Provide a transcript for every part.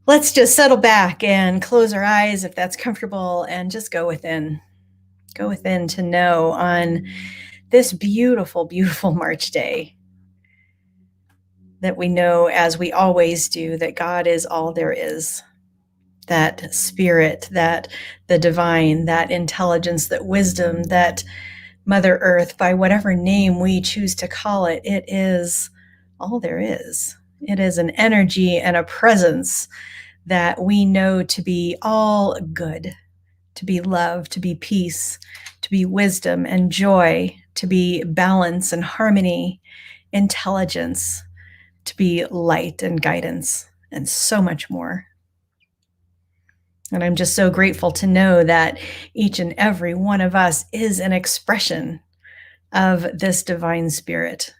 let's just settle back and close our eyes if that's comfortable and just go within. Go within to know on this beautiful, beautiful March day that we know, as we always do, that God is all there is. That spirit, that the divine, that intelligence, that wisdom, that Mother Earth, by whatever name we choose to call it, it is all there is. It is an energy and a presence that we know to be all good, to be love, to be peace, to be wisdom and joy, to be balance and harmony, intelligence, to be light and guidance, and so much more. And I'm just so grateful to know that each and every one of us is an expression of this divine spirit,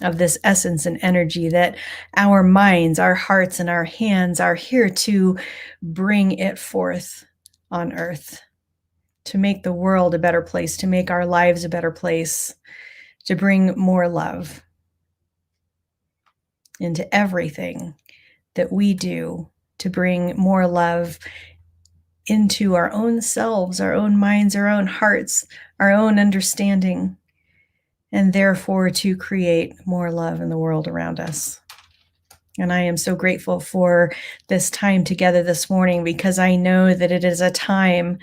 of this essence and energy, that our minds, our hearts, and our hands are here to bring it forth on earth, to make the world a better place, to make our lives a better place, to bring more love into everything that we do, to bring more love into our own selves, our own minds, our own hearts, our own understanding, and therefore to create more love in the world around us. And I am so grateful for this time together this morning, because I know that it is a time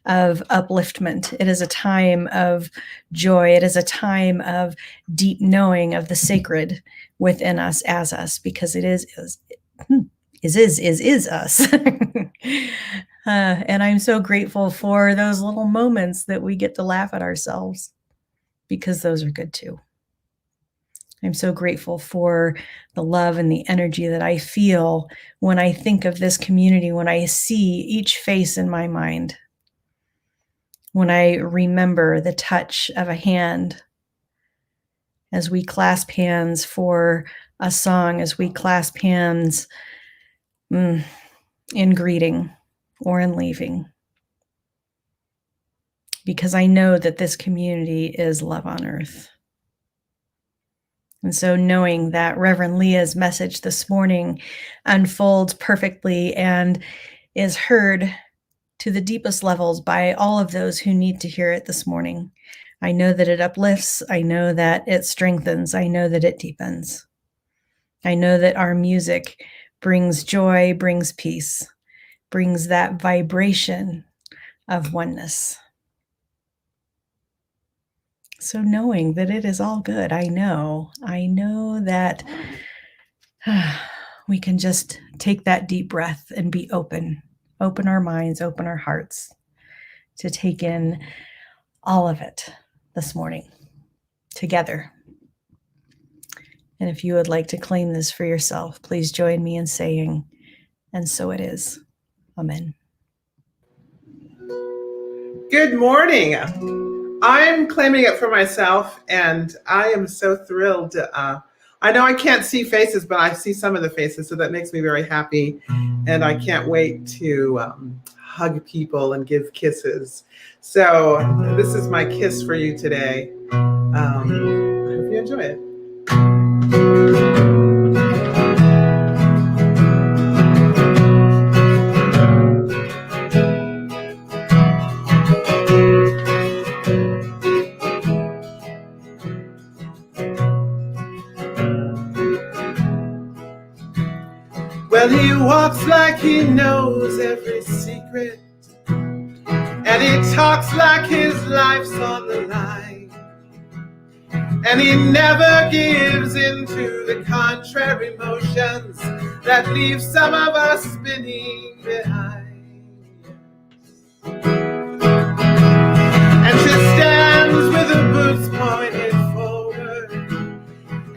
of upliftment. It is a time of joy. It is a time of deep knowing of the sacred within us as us, because it is us. And I'm so grateful for those little moments that we get to laugh at ourselves, because those are good too. I'm so grateful for the love and the energy that I feel when I think of this community, when I see each face in my mind, when I remember the touch of a hand as we clasp hands for a song, as we clasp hands in greeting or in leaving, because I know that this community is love on earth. And so knowing that Reverend Leah's message this morning unfolds perfectly and is heard to the deepest levels by all of those who need to hear it this morning, I know that it uplifts, I know that it strengthens, I know that it deepens. I know that our music brings joy, brings peace, brings that vibration of oneness. So knowing that it is all good, I know that we can just take that deep breath and be open our minds, open our hearts to take in all of it this morning together. And if you would like to claim this for yourself, please join me in saying, and so it is. Amen. Good morning. I'm claiming it for myself, and I am so thrilled. I know I can't see faces, but I see some of the faces, so that makes me very happy. And I can't wait to hug people and give kisses. So this is my kiss for you today. I hope you enjoy it. Well, he walks like he knows every secret, and he talks like his life's on the line, and he never gives into the contrary motions that leave some of us spinning behind. And she stands with her boots pointed forward,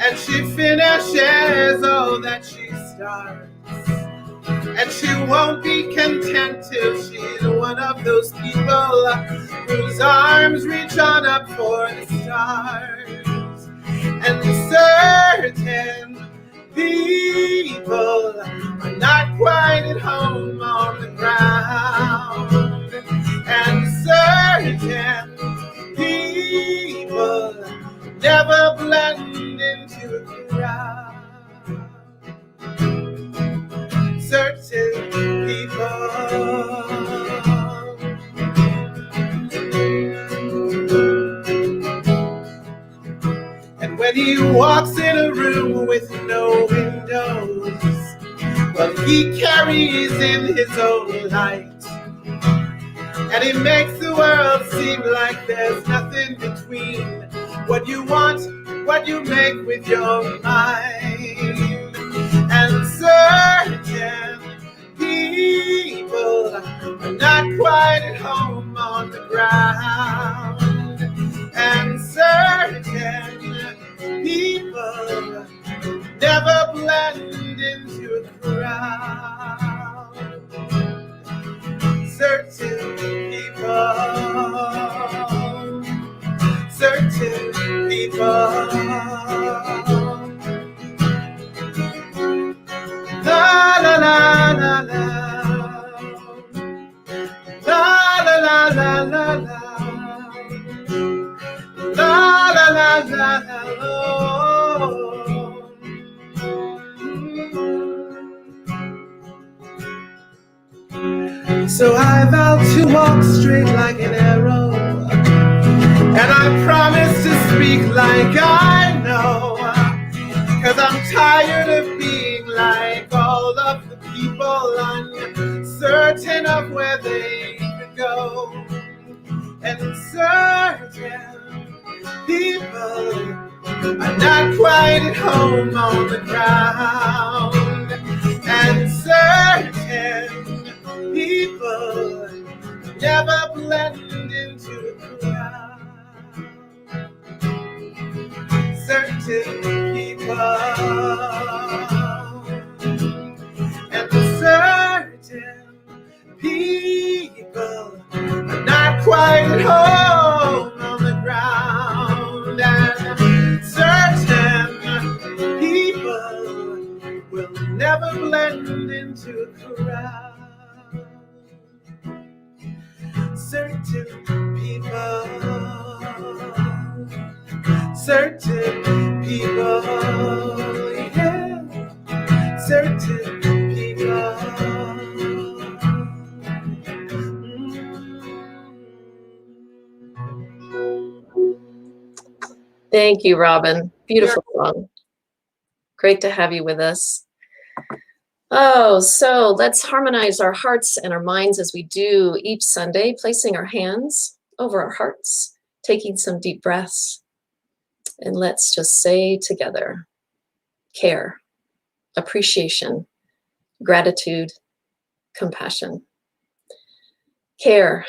and she finishes all that she starts. And she won't be content till she's one of those people whose arms reach on up for the stars. And certain people are not quite at home on the ground. And certain people never blend into a crowd. Certain but he carries in his own light. And he makes the world seem like there's nothing between what you want, what you make with your mind. And certain people are not quite at home on the ground. And certain people never blend into a crowd. Certain people, certain people. La la la la la, la la la la la la, la la la la la. So I vow to walk straight like an arrow, and I promise to speak like I know, 'cause I'm tired of being like all of the people, uncertain of where they could go. And certain people are not quite at home on the ground. And certain people never blend into a crowd. Certain people and certain people are not quite at home on the ground. And certain people will never blend into a crowd. Certain people, certain people, yeah, certain people. Thank you, Robin. Beautiful song. Great to have you with us. Oh, so let's harmonize our hearts and our minds as we do each Sunday, placing our hands over our hearts, taking some deep breaths, and let's just say together, care, appreciation, gratitude, compassion. Care,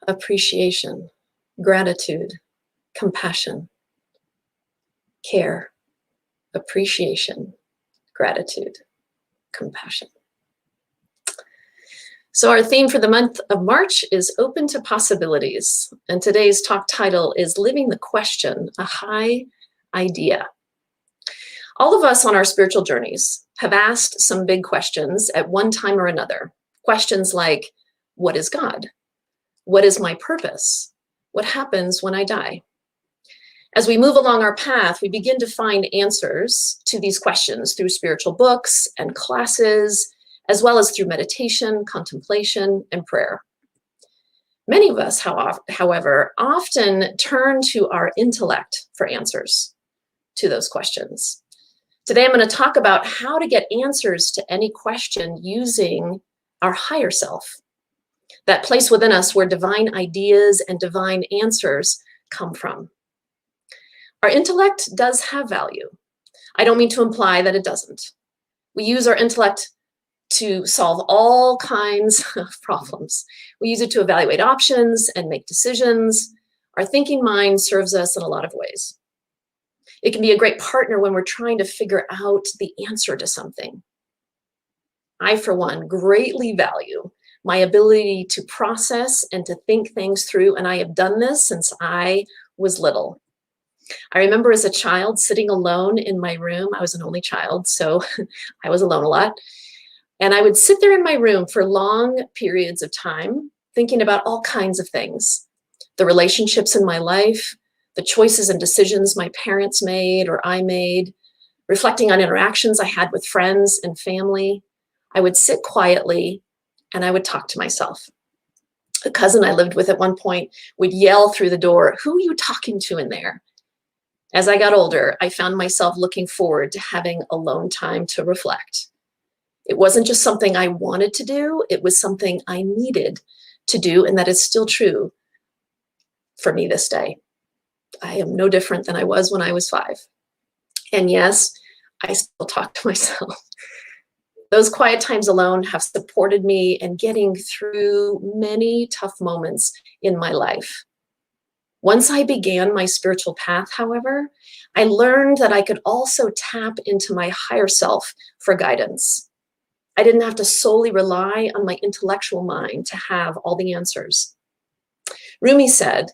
appreciation, gratitude, compassion. Care, appreciation, gratitude, compassion. So our theme for the month of March is Open to Possibilities. And today's talk title is Living the Question, a High Idea. All of us on our spiritual journeys have asked some big questions at one time or another. Questions like, what is God? What is my purpose? What happens when I die? As we move along our path, we begin to find answers to these questions through spiritual books and classes, as well as through meditation, contemplation, and prayer. Many of us, however, often turn to our intellect for answers to those questions. Today, I'm going to talk about how to get answers to any question using our higher self, that place within us where divine ideas and divine answers come from. Our intellect does have value. I don't mean to imply that it doesn't. We use our intellect to solve all kinds of problems. We use it to evaluate options and make decisions. Our thinking mind serves us in a lot of ways. It can be a great partner when we're trying to figure out the answer to something. I, for one, greatly value my ability to process and to think things through, and I have done this since I was little. I remember as a child sitting alone in my room. I was an only child, so I was alone a lot. And I would sit there in my room for long periods of time, thinking about all kinds of things. The relationships in my life, the choices and decisions my parents made or I made, reflecting on interactions I had with friends and family. I would sit quietly and I would talk to myself. A cousin I lived with at one point would yell through the door, "Who are you talking to in there?" As I got older, I found myself looking forward to having alone time to reflect. It wasn't just something I wanted to do, it was something I needed to do, and that is still true for me this day. I am no different than I was when I was 5. And yes, I still talk to myself. Those quiet times alone have supported me in getting through many tough moments in my life. Once I began my spiritual path, however, I learned that I could also tap into my higher self for guidance. I didn't have to solely rely on my intellectual mind to have all the answers. Rumi said,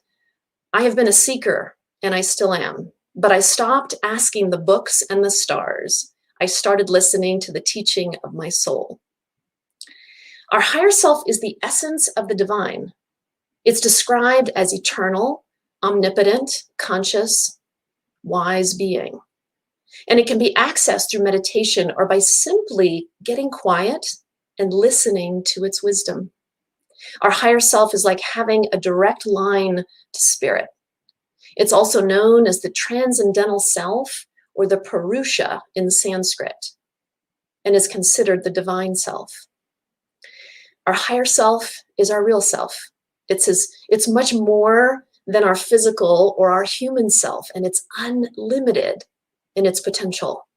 "I have been a seeker, and I still am, but I stopped asking the books and the stars. I started listening to the teaching of my soul." Our higher self is the essence of the divine. It's described as eternal, omnipotent, conscious, wise being. And it can be accessed through meditation or by simply getting quiet and listening to its wisdom. Our higher self is like having a direct line to spirit. It's also known as the transcendental self, or the Purusha in Sanskrit, and is considered the divine self. Our higher self is our real self. It's much more than our physical or our human self, and it's unlimited in its potential.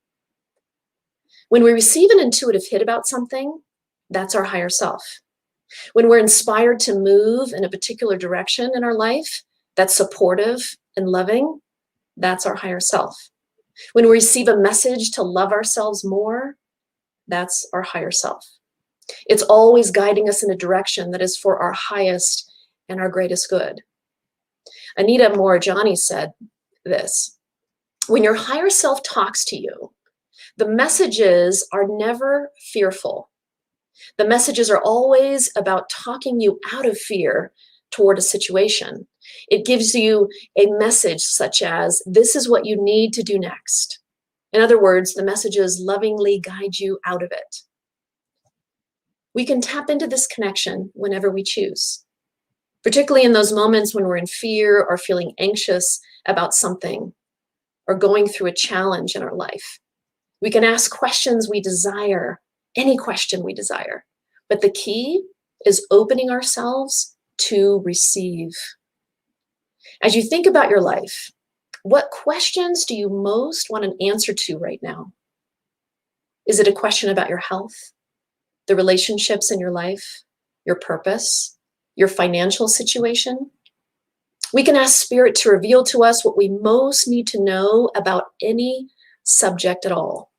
When we receive an intuitive hit about something, that's our higher self. When we're inspired to move in a particular direction in our life that's supportive and loving, that's our higher self. When we receive a message to love ourselves more, that's our higher self. It's always guiding us in a direction that is for our highest and our greatest good. Anita Morajani said this: when your higher self talks to you, the messages are never fearful. The messages are always about talking you out of fear toward a situation. It gives you a message such as, this is what you need to do next. In other words, the messages lovingly guide you out of it. We can tap into this connection whenever we choose, particularly in those moments when we're in fear or feeling anxious about something or going through a challenge in our life. We can ask questions we desire, any question we desire, but the key is opening ourselves to receive. As you think about your life, what questions do you most want an answer to right now? Is it a question about your health, the relationships in your life, your purpose, your financial situation? We can ask Spirit to reveal to us what we most need to know about any subject at all.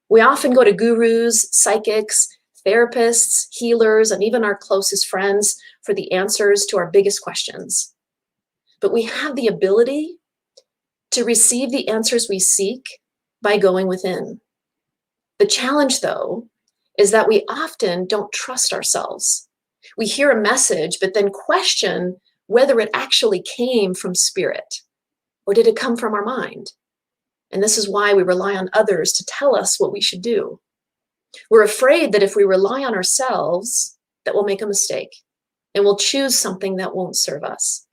We often go to gurus, psychics, therapists, healers, and even our closest friends for the answers to our biggest questions. But we have the ability to receive the answers we seek by going within. The challenge, though, is that we often don't trust ourselves. We hear a message, but then question whether it actually came from Spirit, or did it come from our mind? And this is why we rely on others to tell us what we should do. We're afraid that if we rely on ourselves, that we'll make a mistake and we'll choose something that won't serve us.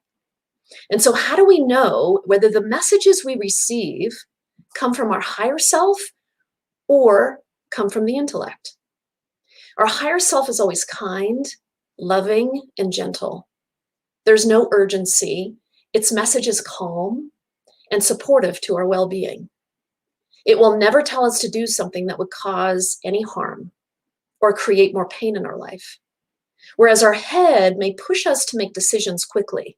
And so how do we know whether the messages we receive come from our higher self or come from the intellect? Our higher self is always kind, loving, and gentle. There's no urgency. Its message is calm and supportive to our well-being. It will never tell us to do something that would cause any harm or create more pain in our life. Whereas our head may push us to make decisions quickly,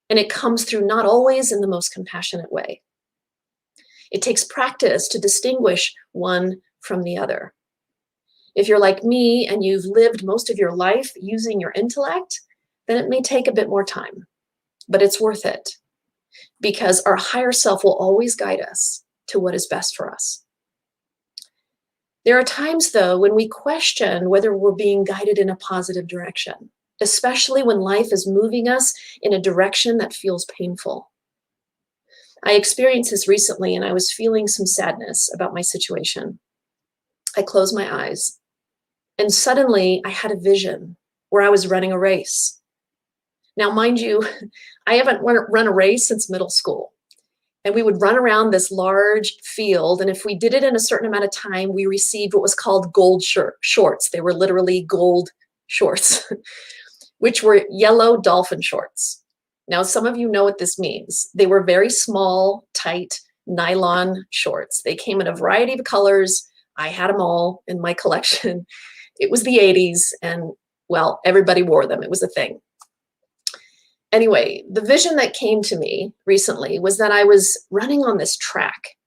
and it comes through not always in the most compassionate way. It takes practice to distinguish one from the other. If you're like me and you've lived most of your life using your intellect, then it may take a bit more time, but it's worth it because our higher self will always guide us to what is best for us. There are times, though, when we question whether we're being guided in a positive direction, especially when life is moving us in a direction that feels painful. I experienced this recently and I was feeling some sadness about my situation. I closed my eyes and suddenly I had a vision where I was running a race. Now, mind you, I haven't run a race since middle school. And we would run around this large field. And if we did it in a certain amount of time, we received what was called gold shorts. They were literally gold shorts, which were yellow dolphin shorts. Now, some of you know what this means. They were very small, tight nylon shorts. They came in a variety of colors. I had them all in my collection. It was the 80s, and well, everybody wore them. It was a thing. Anyway, the vision that came to me recently was that I was running on this track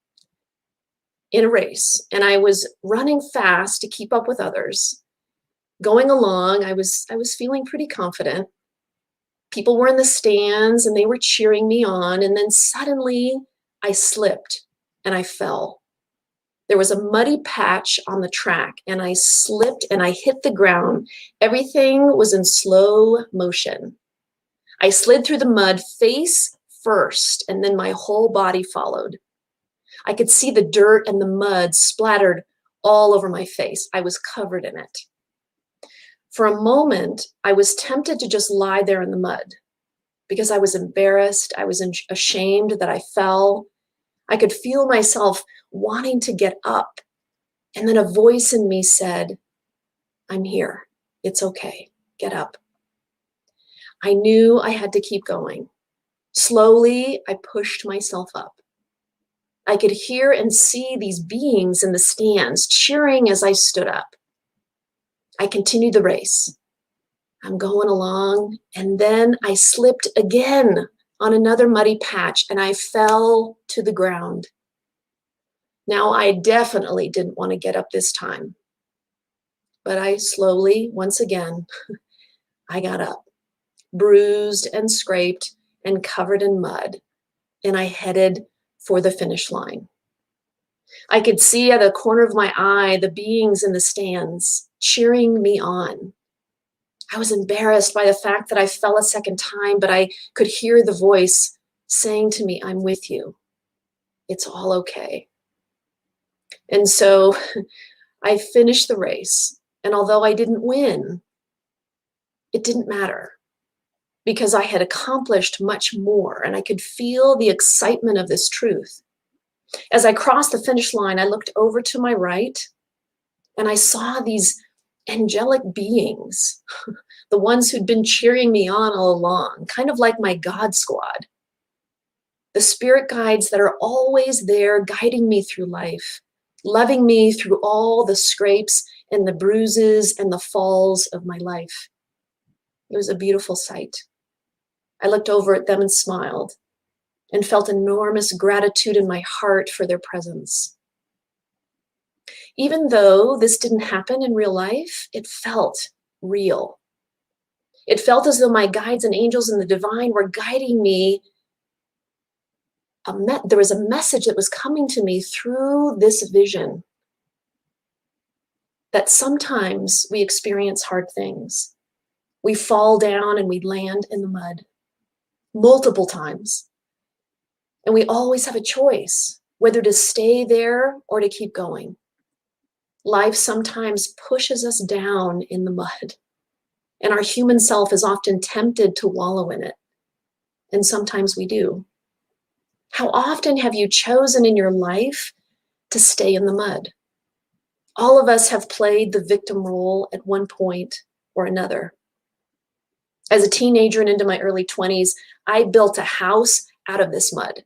in a race, and I was running fast to keep up with others. Going along, I was feeling pretty confident. People were in the stands and they were cheering me on, and then suddenly I slipped and I fell. There was a muddy patch on the track, and I slipped and I hit the ground. Everything was in slow motion. I slid through the mud face first, and then my whole body followed. I could see the dirt and the mud splattered all over my face. I was covered in it. For a moment, I was tempted to just lie there in the mud because I was embarrassed. I was ashamed that I fell. I could feel myself wanting to get up. And then a voice in me said, "I'm here. It's okay. Get up." I knew I had to keep going. Slowly, I pushed myself up. I could hear and see these beings in the stands cheering as I stood up. I continued the race. I'm going along, and then I slipped again on another muddy patch, and I fell to the ground. Now, I definitely didn't want to get up this time, but I slowly, once again, I got up, bruised and scraped and covered in mud, and I headed for the finish line. I could see at the corner of my eye the beings in the stands cheering me on. I was embarrassed by the fact that I fell a second time, but I could hear the voice saying to me, "I'm with you. It's all okay." And so I finished the race. And although I didn't win, it didn't matter because I had accomplished much more, and I could feel the excitement of this truth. As I crossed the finish line, I looked over to my right and I saw these angelic beings, the ones who'd been cheering me on all along, kind of like my God squad. The spirit guides that are always there guiding me through life, loving me through all the scrapes and the bruises and the falls of my life. It was a beautiful sight. I looked over at them and smiled and felt enormous gratitude in my heart for their presence. Even though this didn't happen in real life, it felt real. It felt as though my guides and angels in the divine were guiding me. There was a message that was coming to me through this vision that sometimes we experience hard things. We fall down and we land in the mud multiple times. And we always have a choice whether to stay there or to keep going. Life sometimes pushes us down in the mud, and our human self is often tempted to wallow in it. And sometimes we do. How often have you chosen in your life to stay in the mud? All of us have played the victim role at one point or another. As a teenager and into my early 20s, I built a house out of this mud.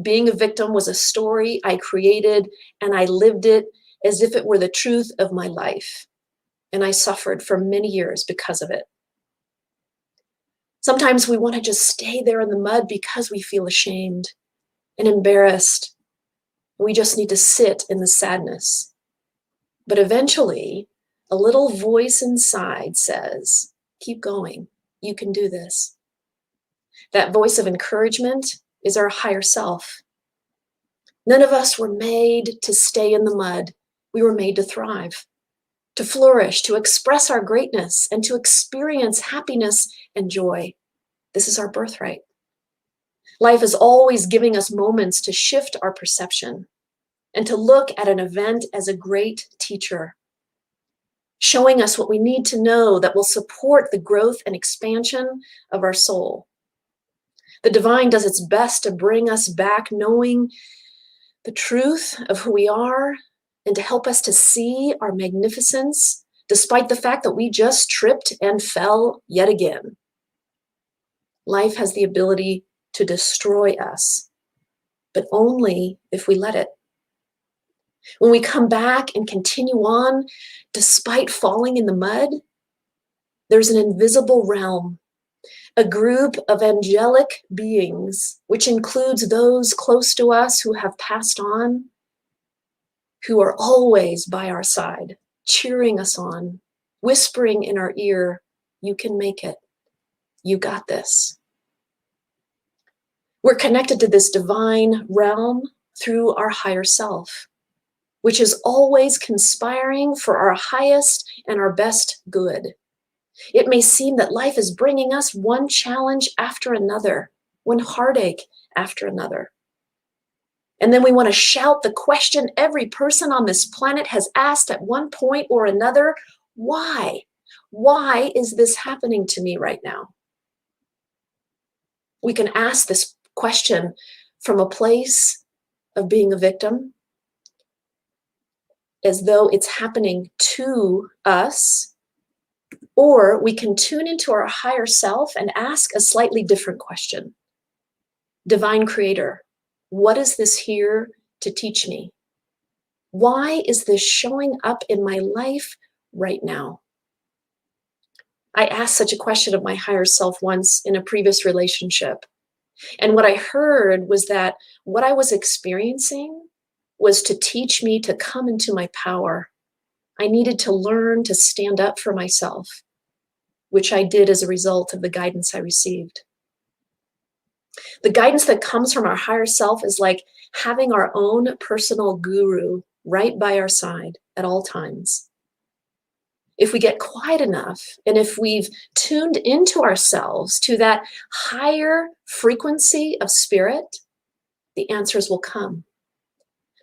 Being a victim was a story I created, and I lived it as if it were the truth of my life. And I suffered for many years because of it. Sometimes we want to just stay there in the mud because we feel ashamed and embarrassed. We just need to sit in the sadness. But eventually, a little voice inside says, "Keep going. You can do this." That voice of encouragement is our higher self. None of us were made to stay in the mud. We were made to thrive, to flourish, to express our greatness, and to experience happiness and joy. This is our birthright. Life is always giving us moments to shift our perception and to look at an event as a great teacher, showing us what we need to know that will support the growth and expansion of our soul. The divine does its best to bring us back knowing the truth of who we are and to help us to see our magnificence despite the fact that we just tripped and fell yet again. Life has the ability to destroy us, but only if we let it. When we come back and continue on despite falling in the mud, there's an invisible realm, a group of angelic beings, which includes those close to us who have passed on, who are always by our side, cheering us on, whispering in our ear, "You can make it. You got this." We're connected to this divine realm through our higher self, which is always conspiring for our highest and our best good. It may seem that life is bringing us one challenge after another, one heartache after another. And then we want to shout the question every person on this planet has asked at one point or another: why? Why is this happening to me right now? We can ask this question from a place of being a victim, as though it's happening to us, or we can tune into our higher self and ask a slightly different question. Divine Creator, what is this here to teach me? Why is this showing up in my life right now? I asked such a question of my higher self once in a previous relationship. And what I heard was that what I was experiencing was to teach me to come into my power. I needed to learn to stand up for myself, which I did as a result of the guidance I received. The guidance that comes from our higher self is like having our own personal guru right by our side at all times. If we get quiet enough, and if we've tuned into ourselves to that higher frequency of spirit, the answers will come.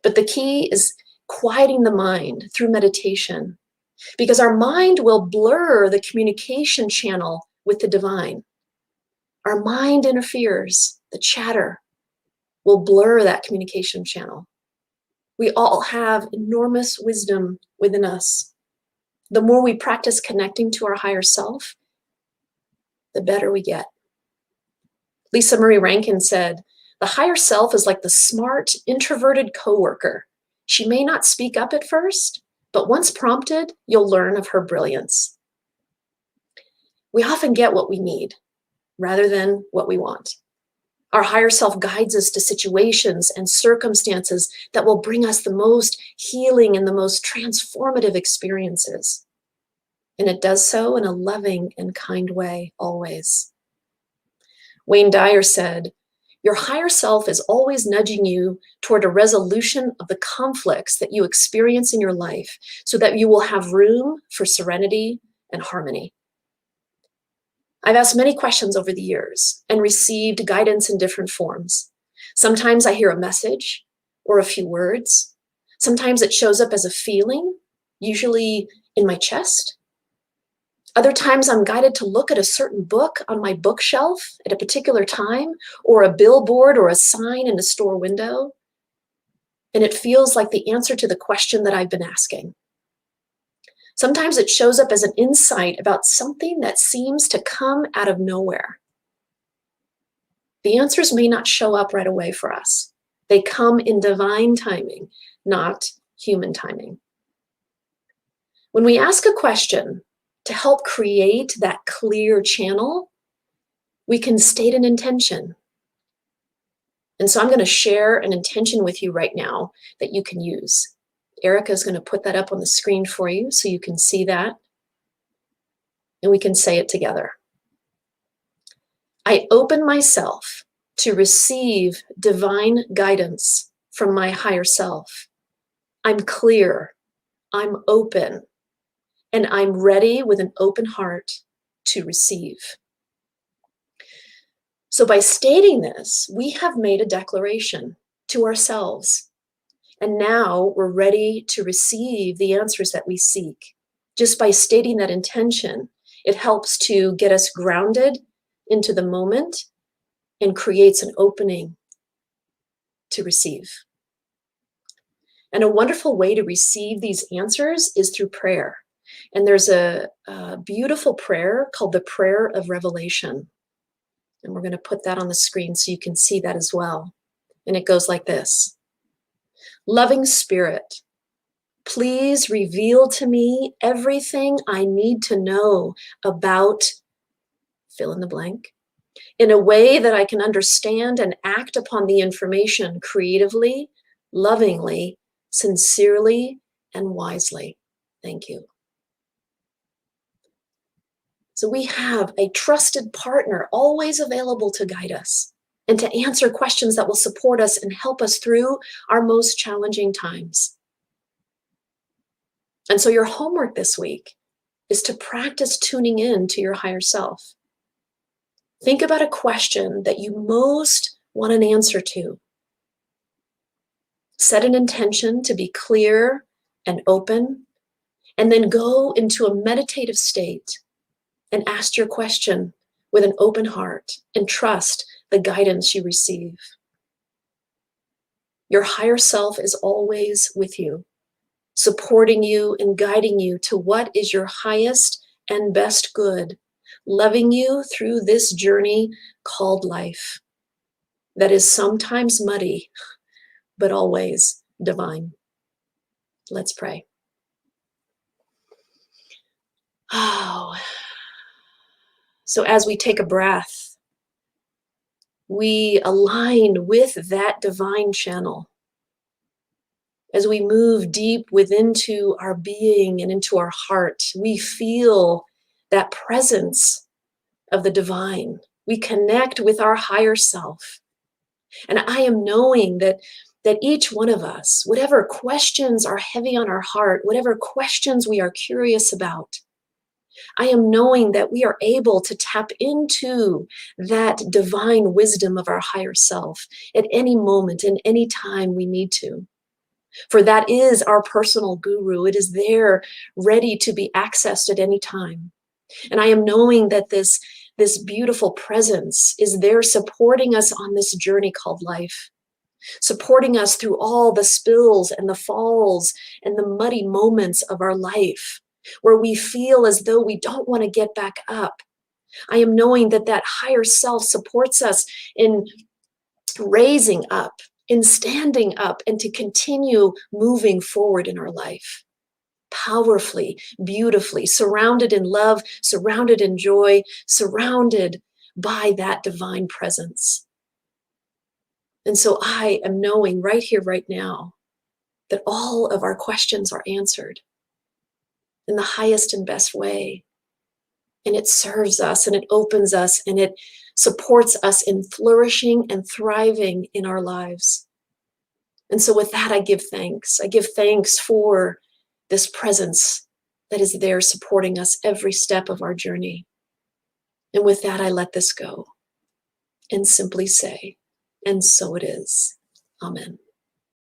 But the key is quieting the mind through meditation, because our mind will blur the communication channel with the divine. Our mind interferes, the chatter will blur that communication channel. We all have enormous wisdom within us. The more we practice connecting to our higher self, the better we get. Lisa Marie Rankin said, "The higher self is like the smart, introverted coworker. She may not speak up at first, but once prompted, you'll learn of her brilliance." We often get what we need rather than what we want. Our higher self guides us to situations and circumstances that will bring us the most healing and the most transformative experiences. And it does so in a loving and kind way, always. Wayne Dyer said, "Your higher self is always nudging you toward a resolution of the conflicts that you experience in your life so that you will have room for serenity and harmony." I've asked many questions over the years and received guidance in different forms. Sometimes I hear a message or a few words. Sometimes it shows up as a feeling, usually in my chest. Other times I'm guided to look at a certain book on my bookshelf at a particular time, or a billboard or a sign in a store window. And it feels like the answer to the question that I've been asking. Sometimes it shows up as an insight about something that seems to come out of nowhere. The answers may not show up right away for us. They come in divine timing, not human timing. When we ask a question to help create that clear channel, we can state an intention. And so I'm going to share an intention with you right now that you can use. Erica is going to put that up on the screen for you so you can see that. And we can say it together. I open myself to receive divine guidance from my higher self. I'm clear, I'm open, and I'm ready with an open heart to receive. So by stating this, we have made a declaration to ourselves. And now we're ready to receive the answers that we seek. Just by stating that intention, it helps to get us grounded into the moment and creates an opening to receive. And a wonderful way to receive these answers is through prayer. And there's a beautiful prayer called the Prayer of Revelation. And we're going to put that on the screen so you can see that as well. And it goes like this. Loving Spirit, please reveal to me everything I need to know about fill in the blank in a way that I can understand and act upon the information creatively, lovingly, sincerely, and wisely. Thank you. So we have a trusted partner always available to guide us and to answer questions that will support us and help us through our most challenging times. And so your homework this week is to practice tuning in to your higher self. Think about a question that you most want an answer to. Set an intention to be clear and open, and then go into a meditative state and ask your question with an open heart and trust the guidance you receive. Your higher self is always with you, supporting you and guiding you to what is your highest and best good, loving you through this journey called life that is sometimes muddy, but always divine. Let's pray. Oh. So as we take a breath, we align with that divine channel. As we move deep within to our being and into our heart, we feel that presence of the divine. We connect with our higher self. And I am knowing that each one of us, whatever questions are heavy on our heart, whatever questions we are curious about, I am knowing that we are able to tap into that divine wisdom of our higher self at any moment, in any time we need to. For that is our personal guru. It is there ready to be accessed at any time. And I am knowing that this beautiful presence is there supporting us on this journey called life, supporting us through all the spills and the falls and the muddy moments of our life, where we feel as though we don't want to get back up. I am knowing that higher self supports us in raising up, in standing up, and to continue moving forward in our life. Powerfully, beautifully, surrounded in love, surrounded in joy, surrounded by that divine presence. And so I am knowing right here, right now, that all of our questions are answered in the highest and best way. And it serves us and it opens us and it supports us in flourishing and thriving in our lives. And so with that, I give thanks. I give thanks for this presence that is there supporting us every step of our journey. And with that, I let this go and simply say, and so it is. Amen.